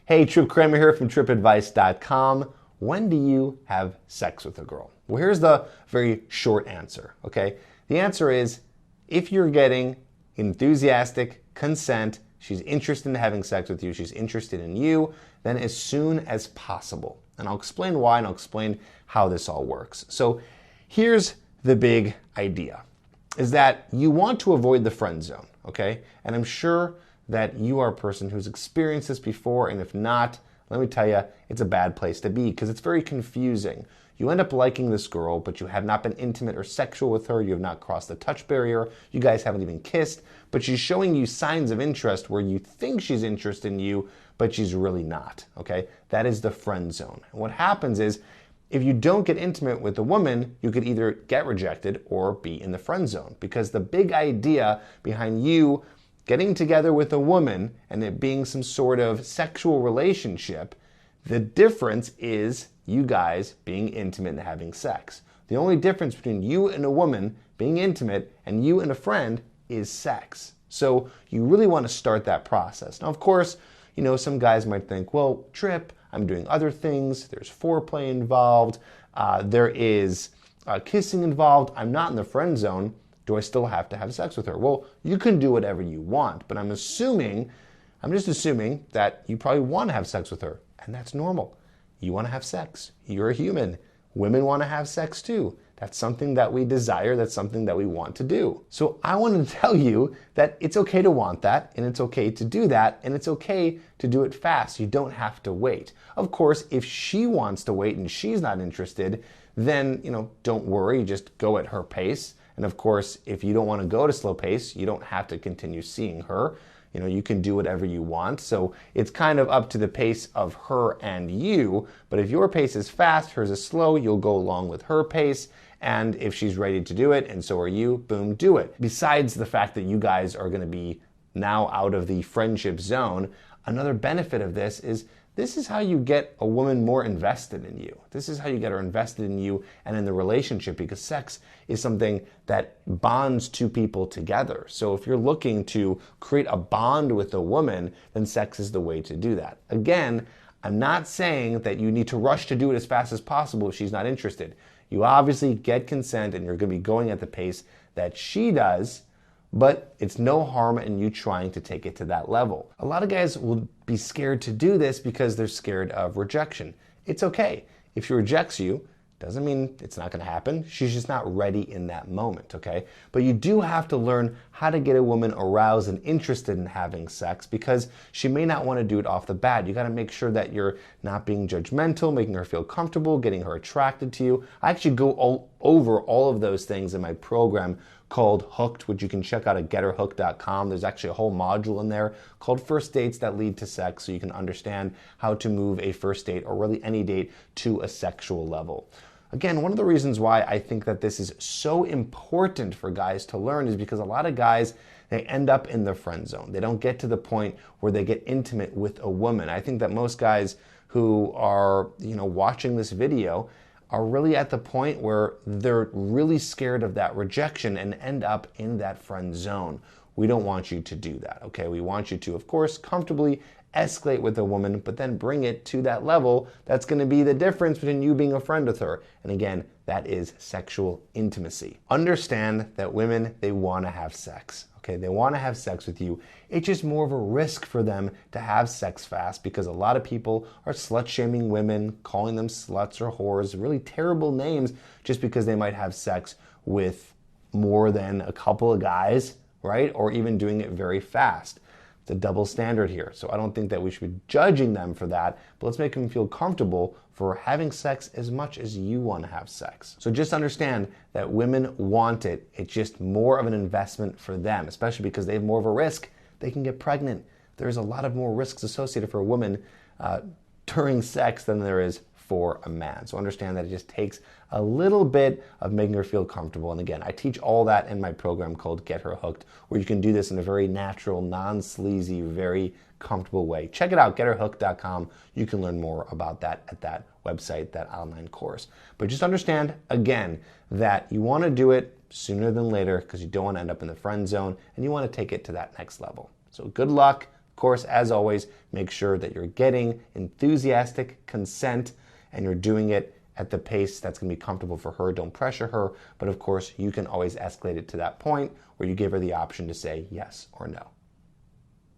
Hey, Tripp here from trippadvice.com. When do you have sex with a girl? Well, here's the very short answer, okay? The answer is if you're getting enthusiastic consent, she's interested in having sex with you, she's interested in you, then as soon as possible. And I'll explain why and I'll explain how this all works. So here's the big idea, is that you want to avoid the friend zone, okay? And I'm sure that you are a person who's experienced this before, and if not, let me tell you, it's a bad place to be because it's very confusing. You end up liking this girl, but you have not been intimate or sexual with her, you have not crossed the touch barrier, you guys haven't even kissed, but she's showing you signs of interest where you think she's interested in you, but she's really not, okay? That is the friend zone. And what happens is, if you don't get intimate with a woman, you could either get rejected or be in the friend zone, because the big idea behind you getting together with a woman and it being some sort of sexual relationship, the difference is you guys being intimate and having sex. The only difference between you and a woman being intimate and you and a friend is sex. So you really want to start that process. Now, of course, you know, some guys might think, well, Tripp, I'm doing other things, there's foreplay involved, there is kissing involved, I'm not in the friend zone. Do I still have to have sex with her? Well, you can do whatever you want, but I'm just assuming that you probably want to have sex with her, and that's normal. You want to have sex. You're a human. Women want to have sex too. That's something that we desire, that's something that we want to do. So I want to tell you that it's okay to want that, and it's okay to do that, and it's okay to do it fast. You don't have to wait. Of course, if she wants to wait and she's not interested, then, don't worry, just go at her pace. And of course, if you don't want to go to slow pace, you don't have to continue seeing her. You can do whatever you want. So it's kind of up to the pace of her and you. But if your pace is fast, hers is slow, you'll go along with her pace. And if she's ready to do it, and so are you, boom, do it. Besides the fact that you guys are going to be now out of the friendship zone, another benefit of this is how you get a woman more invested in you. This is how you get her invested in you and in the relationship, because sex is something that bonds two people together. So if you're looking to create a bond with a woman, then sex is the way to do that. Again, I'm not saying that you need to rush to do it as fast as possible if she's not interested. You obviously get consent and you're going to be going at the pace that she does, but it's no harm in you trying to take it to that level. A lot of guys will be scared to do this because they're scared of rejection. It's okay. If she rejects you, doesn't mean it's not going to happen. She's just not ready in that moment, okay? But you do have to learn how to get a woman aroused and interested in having sex, because she may not want to do it off the bat. You got to make sure that you're not being judgmental, making her feel comfortable, getting her attracted to you. I actually go over all of those things in my program called Hooked, which you can check out at getherhooked.com. There's actually a whole module in there called First Dates That Lead to Sex, so you can understand how to move a first date, or really any date, to a sexual level. Again, one of the reasons why I think that this is so important for guys to learn is because a lot of guys, they end up in the friend zone. They don't get to the point where they get intimate with a woman. I think that most guys who are, watching this video are really at the point where they're really scared of that rejection and end up in that friend zone. We don't want you to do that, okay? We want you to, of course, comfortably escalate with a woman, but then bring it to that level that's going to be the difference between you being a friend with her. And again, that is sexual intimacy. Understand that women, they want to have sex. Okay, they want to have sex with you. It's just more of a risk for them to have sex fast, because a lot of people are slut-shaming women, calling them sluts or whores, really terrible names, just because they might have sex with more than a couple of guys, right? Or even doing it very fast. It's a double standard here. So I don't think that we should be judging them for that, but let's make them feel comfortable for having sex as much as you want to have sex. So just understand that women want it. It's just more of an investment for them, especially because they have more of a risk. They can get pregnant. There's a lot of more risks associated for a woman during sex than there is for a man. So understand that it just takes a little bit of making her feel comfortable. And again, I teach all that in my program called Get Her Hooked, where you can do this in a very natural, non-sleazy, very comfortable way. Check it out, getherhooked.com. You can learn more about that at that website, that online course. But just understand, again, that you want to do it sooner than later, because you don't want to end up in the friend zone and you want to take it to that next level. So good luck. Of course, as always, make sure that you're getting enthusiastic consent and you're doing it at the pace that's going to be comfortable for her. Don't pressure her, but of course, you can always escalate it to that point where you give her the option to say yes or no.